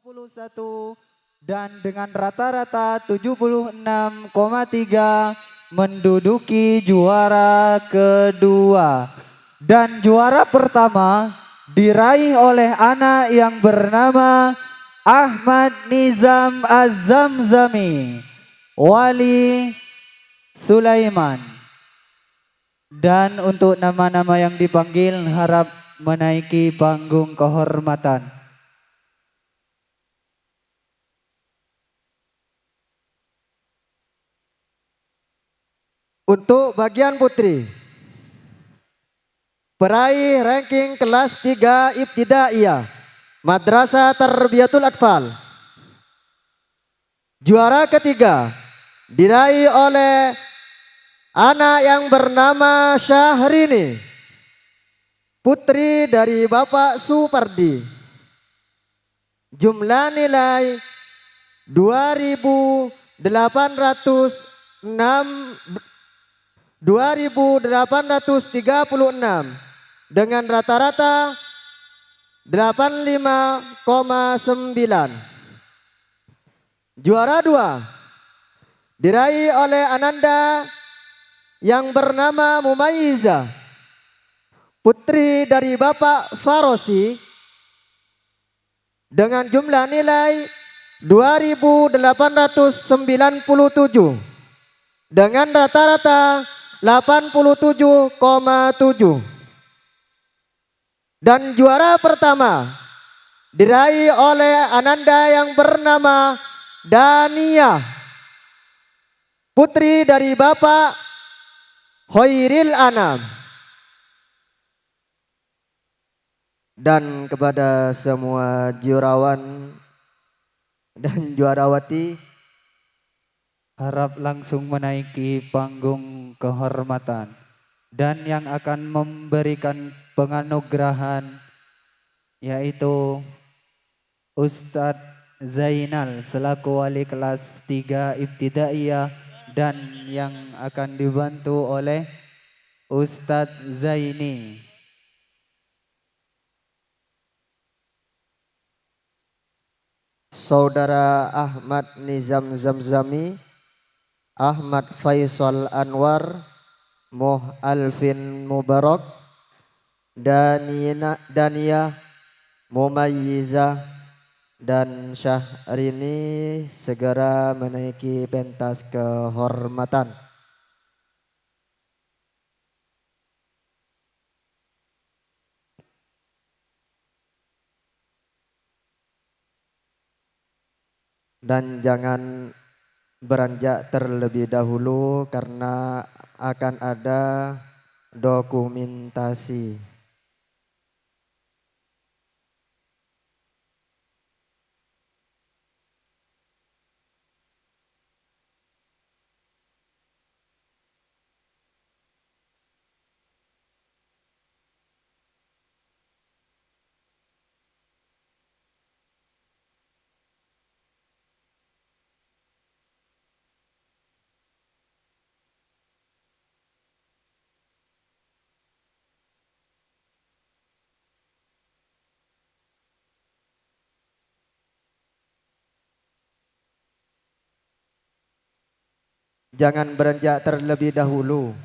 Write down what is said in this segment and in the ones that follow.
21 dan dengan rata-rata 76,3 menduduki juara kedua. Dan juara pertama diraih oleh anak yang bernama Ahmad Nizam Az-Zamzami Wali Sulaiman. Dan untuk nama-nama yang dipanggil harap menaiki panggung kehormatan. Untuk bagian putri, peraih ranking kelas 3 Ibtidaiyah Madrasah Tarbiyatul Atfal. Juara ketiga diraih oleh anak yang bernama Syahrini, putri dari Bapak Supardi. Jumlah nilai 2.836 dengan rata-rata 85,9. Juara 2 diraih oleh Ananda yang bernama Mumayyiza, putri dari Bapak Farosi, dengan jumlah nilai 2.897 dengan rata-rata 87,7. Dan juara pertama diraih oleh Ananda yang bernama Dania, putri dari Bapak Hoiril Anam. Dan kepada semua juarawan dan juarawati, harap langsung menaiki panggung kehormatan. Dan yang akan memberikan penganugerahan yaitu Ustadz Zainal selaku wali kelas 3 Ibtidaiyah, dan yang akan dibantu oleh Ustadz Zaini. Saudara Ahmad Nizam Zamzami, Ahmad Faisal Anwar, Moh Alvin Mubarak, Dania Mumayyizah, dan Syahrini segera menaiki pentas kehormatan. Dan jangan beranjak terlebih dahulu karena akan ada dokumentasi. Jangan beranjak terlebih dahulu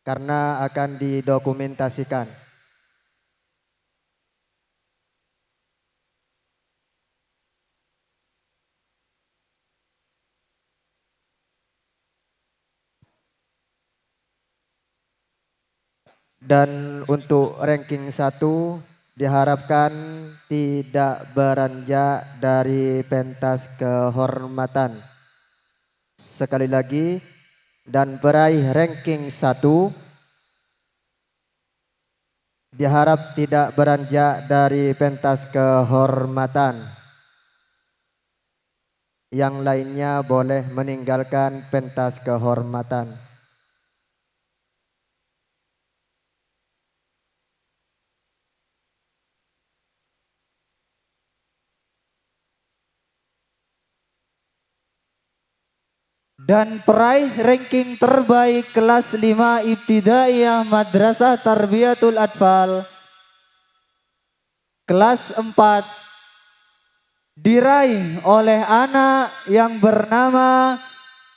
karena akan didokumentasikan. Dan untuk ranking 1 diharapkan tidak beranjak dari pentas kehormatan. Sekali lagi, dan peraih ranking 1 diharap tidak beranjak dari pentas kehormatan. Yang lainnya boleh meninggalkan pentas kehormatan. Dan peraih ranking terbaik kelas 5 Ibtidaiyah Madrasah Tarbiyatul Atfal kelas 4 diraih oleh anak yang bernama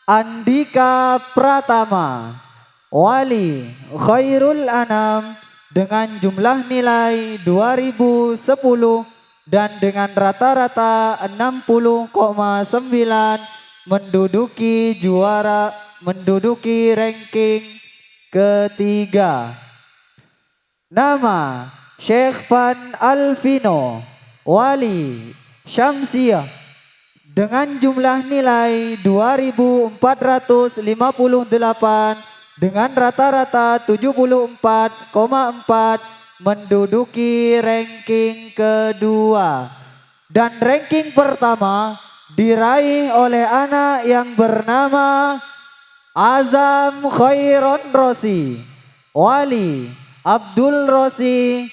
Andika Pratama Wali Khairul Anam dengan jumlah nilai 2010 dan dengan rata-rata 60,9 menduduki ranking ketiga. Nama Syekh Van Alvino Wali Syamsiah dengan jumlah nilai 2458 dengan rata-rata 74,4 menduduki ranking kedua. Dan ranking pertama diraih oleh anak yang bernama Azam Khairon Rosi Wali Abdul Rosi.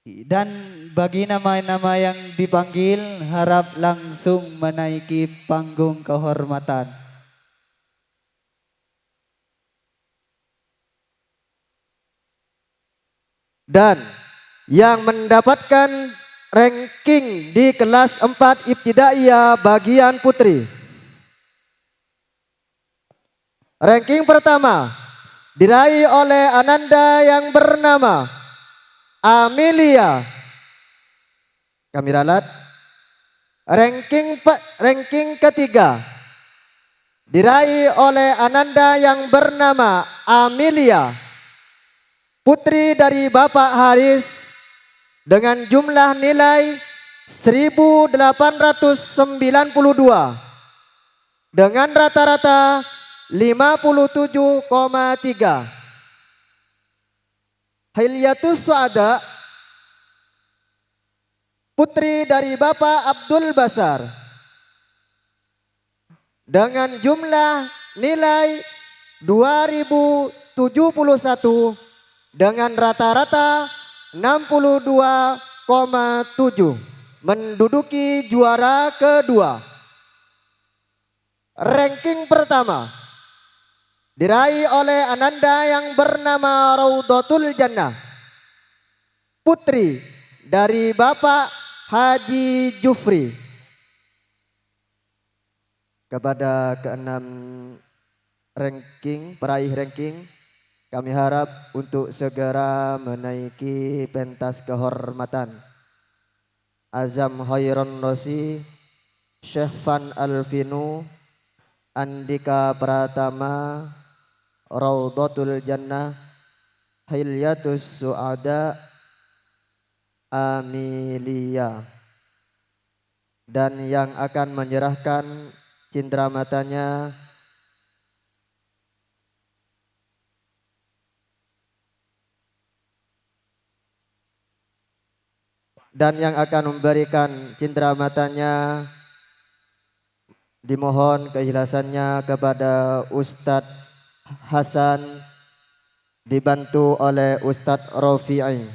Dan bagi nama-nama yang dipanggil harap langsung menaiki panggung kehormatan. Dan yang mendapatkan ranking di kelas 4 Ibtidaiyah bagian putri. Ranking pertama diraih oleh Ananda yang bernama Amelia. Kami ralat. Ranking ketiga diraih oleh Ananda yang bernama Amelia, putri dari Bapak Haris dengan jumlah nilai 1892 dengan rata-rata 57,3. Hilyatus Suada, putri dari Bapak Abdul Basar dengan jumlah nilai 2071 dengan rata-rata 62,7 menduduki juara kedua. Ranking pertama diraih oleh Ananda yang bernama Raudatul Jannah, putri dari Bapak Haji Jufri. Kepada keenam peraih ranking, kami harap untuk segera menaiki pentas kehormatan. Azam Khairon Rosi, Syekh Van Alvino, Andika Pratama, Raudatul Jannah, Hilyatus Suada, Amelia. Dan yang akan menyerahkan cindera matanya dimohon keikhlasannya kepada Ustadz Hasan dibantu oleh Ustadz Rofi'i.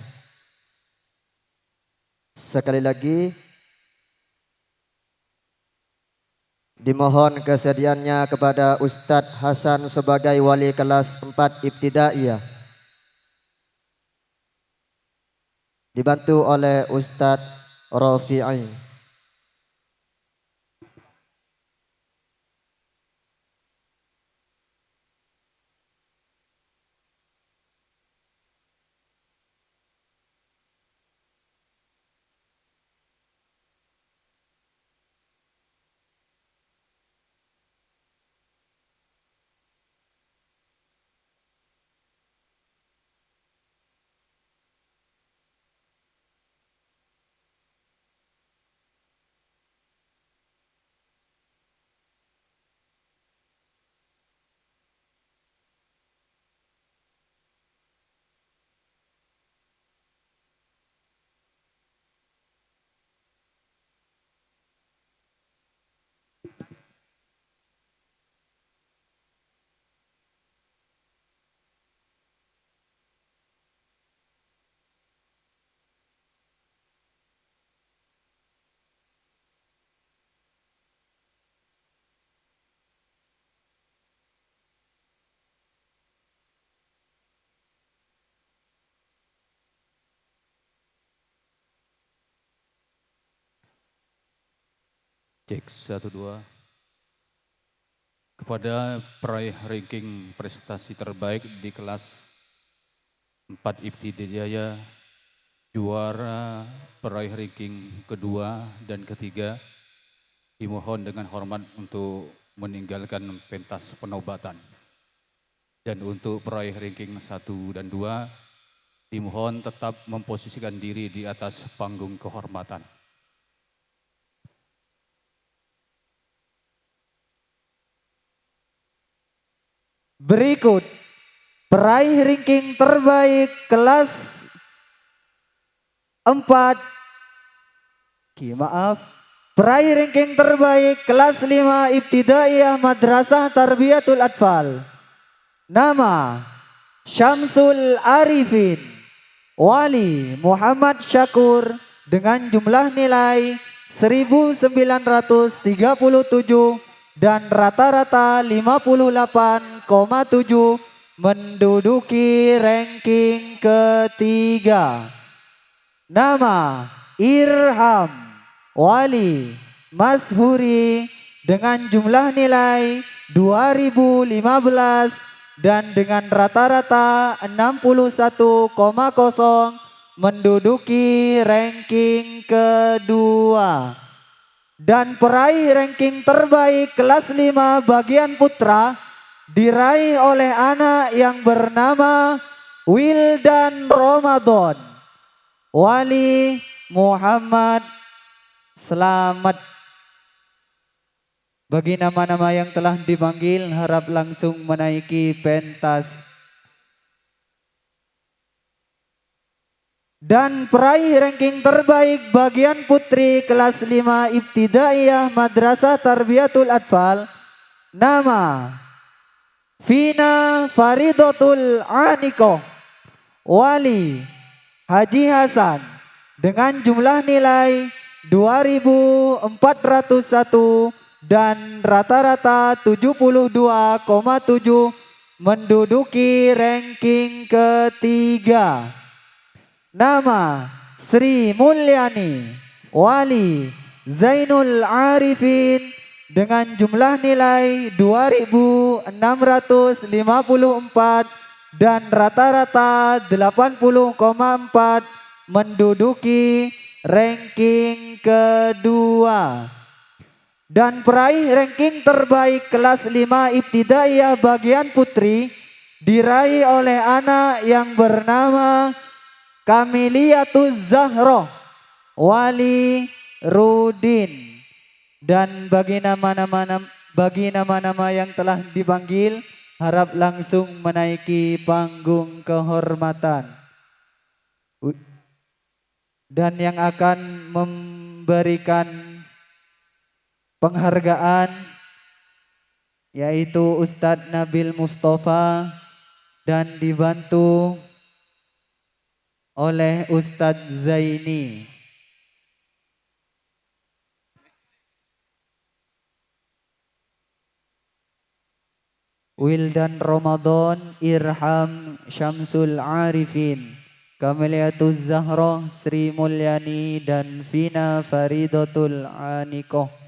Sekali lagi dimohon kesediaannya kepada Ustadz Hasan sebagai wali kelas 4 Ibtidaiyah dibantu oleh Ustadz Rofi'i. Cek 1 2. Kepada peraih ranking prestasi terbaik di kelas 4 Ibtidaiyah, juara peraih ranking kedua dan ketiga, dimohon dengan hormat untuk meninggalkan pentas penobatan. Dan untuk peraih ranking 1 dan 2, dimohon tetap memposisikan diri di atas panggung kehormatan. Berikut peraih ranking terbaik kelas 4. Maaf. Peraih ranking terbaik kelas 5 Ibtidaiyah Madrasah Tarbiyatul Atfal. Nama Syamsul Arifin Wali Muhammad Syakur dengan jumlah nilai 1937 dan rata-rata 58,7 menduduki ranking ketiga. Nama Irham Wali Mashuri dengan jumlah nilai 2015 dan dengan rata-rata 61,0 menduduki ranking kedua. Dan peraih ranking terbaik kelas 5 bagian putra diraih oleh anak yang bernama Wildan Ramadan Wali Muhammad. Selamat. Bagi nama-nama yang telah dipanggil, harap langsung menaiki pentas. Dan peraih ranking terbaik bagian putri kelas 5 Ibtidaiyah Madrasah Tarbiyatul Atfal, nama Vina Faridotul Anikoh Wali Haji Hasan dengan jumlah nilai 2401 dan rata-rata 72,7 menduduki ranking ketiga. Nama Sri Mulyani Wali Zainul Arifin dengan jumlah nilai 2654 dan rata-rata 80,4 menduduki ranking kedua. Dan peraih ranking terbaik kelas 5 Ibtidaiyah bagian putri diraih oleh anak yang bernama Kamiliatuz Zahroh Wali Rudin. Dan bagi nama-nama yang telah dipanggil, harap langsung menaiki panggung kehormatan. Dan yang akan memberikan penghargaan yaitu Ustadz Nabil Mustafa dan dibantu oleh Ustadz Zaini. Wildan Ramadan Irham Syamsul Arifin, Kamiliatuz Zahroh Sri Mulyani dan Vina Faridotul Anikoh.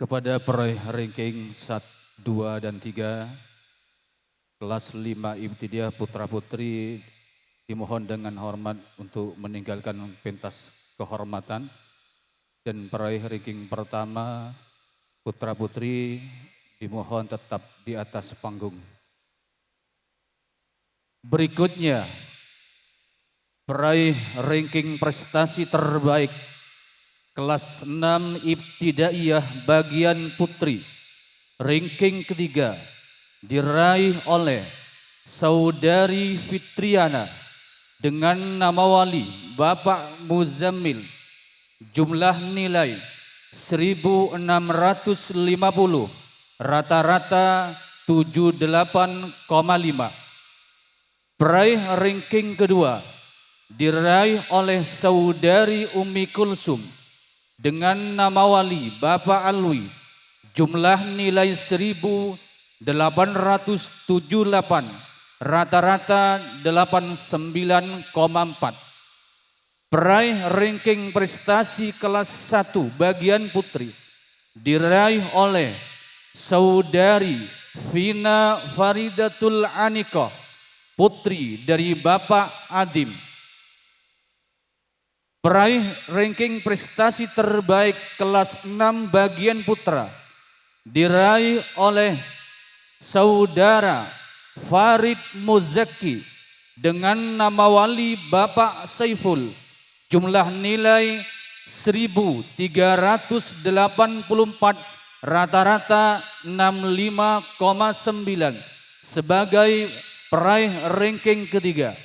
Kepada peraih ranking 1, 2, dan 3, kelas 5 Ibtidaiyah Putra Putri dimohon dengan hormat untuk meninggalkan pentas kehormatan. Dan peraih ranking pertama Putra Putri dimohon tetap di atas panggung. Berikutnya, peraih ranking prestasi terbaik kelas 6 Ibtidaiyah bagian putri, ranking ketiga diraih oleh Saudari Fitriana dengan nama wali Bapak Muzammil, jumlah nilai 1650, rata-rata 78,5. Peraih ranking kedua diraih oleh Saudari Umi Kulsum dengan nama wali Bapak Alwi, jumlah nilai 1878, rata-rata 89,4. Peraih ranking prestasi kelas 1 bagian putri diraih oleh Saudari Vina Faridatul Anikoh, putri dari Bapak Adim. Peraih ranking prestasi terbaik kelas 6 bagian putra diraih oleh Saudara Farid Muzaki dengan nama wali Bapak Saiful, jumlah nilai 1384, rata-rata 65,9 sebagai peraih ranking ketiga.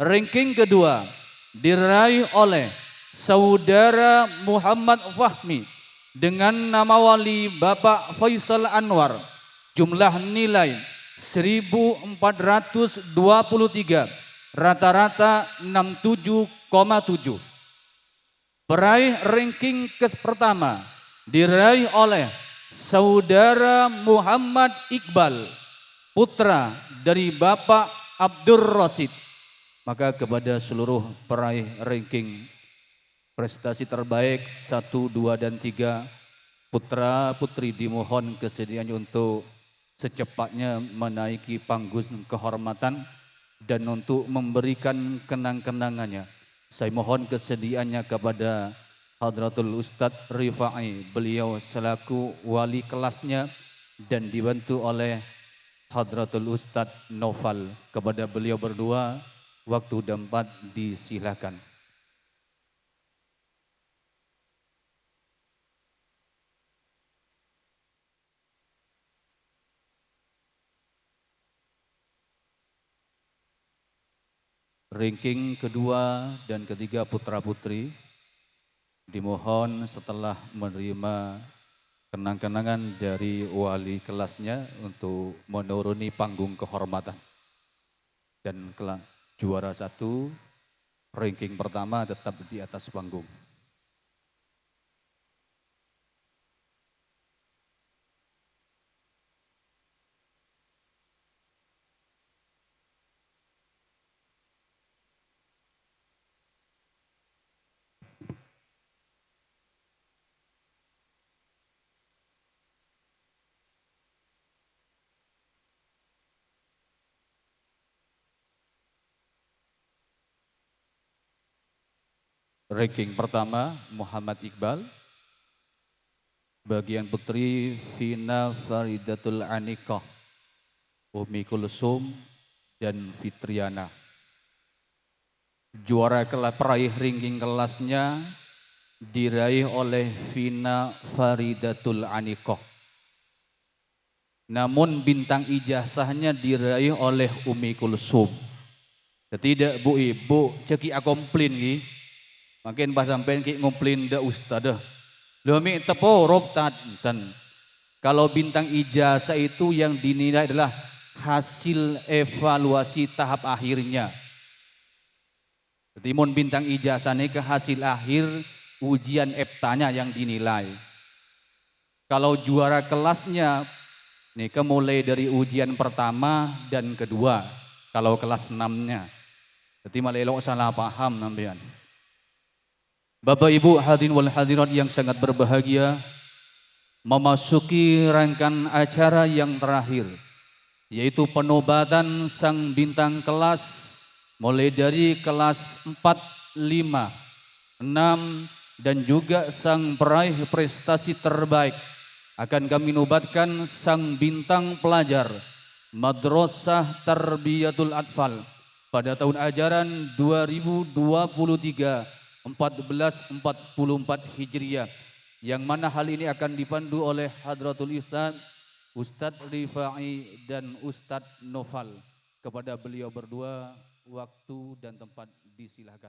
Ranking kedua diraih oleh Saudara Muhammad Fahmi dengan nama wali Bapak Faisal Anwar, jumlah nilai 1423, rata-rata 67,7. Peraih ranking pertama diraih oleh Saudara Muhammad Iqbal, putra dari Bapak Abdur Rasid. Maka kepada seluruh peraih ranking prestasi terbaik 1, 2, dan 3, putra putri dimohon kesediaannya untuk secepatnya menaiki panggung kehormatan dan untuk memberikan kenang-kenangannya. Saya mohon kesediaannya kepada Hadratul Ustadz Rifai, beliau selaku wali kelasnya dan dibantu oleh Hadratul Ustadz Noval. Kepada beliau berdua, waktu dan tempat disilakan. Ranking kedua dan ketiga putra-putri dimohon setelah menerima kenang-kenangan dari wali kelasnya untuk menuruni panggung kehormatan. Dan juara 1, ranking pertama tetap di atas panggung. Ranking pertama Muhammad Iqbal, bagian putri Vina Faridatul Anikoh, Umi Kulsum, dan Fitriana. Juara peraih ranking kelasnya diraih oleh Vina Faridatul Anikoh. Namun bintang ijazahnya diraih oleh Umi Kulsum. Tidak bu ibu ceki akomplin ki. Makin pas sampean ki ngomplain da ustadah. Lho mi tepo rob tan. Kalau bintang ijazah itu yang dinilai adalah hasil evaluasi tahap akhirnya. Timun bintang ijazah ini ke hasil akhir ujian EPTA-nya yang dinilai. Kalau juara kelasnya nih mulai dari ujian pertama dan kedua. Kalau kelas 6-nya. Jadi malah elok salah paham nampian. Bapak Ibu hadirin wal hadirat yang sangat berbahagia, memasuki rangkaian acara yang terakhir, yaitu penobatan sang bintang kelas mulai dari kelas 4, 5, 6 dan juga sang peraih prestasi terbaik akan kami nobatkan sang bintang pelajar Madrasah Tarbiyatul Atfal pada tahun ajaran 2023-1444 Hijriah, yang mana hal ini akan dipandu oleh Hadratul Ustadz Rifai dan Ustadz Noval. Kepada beliau berdua waktu dan tempat disilahkan.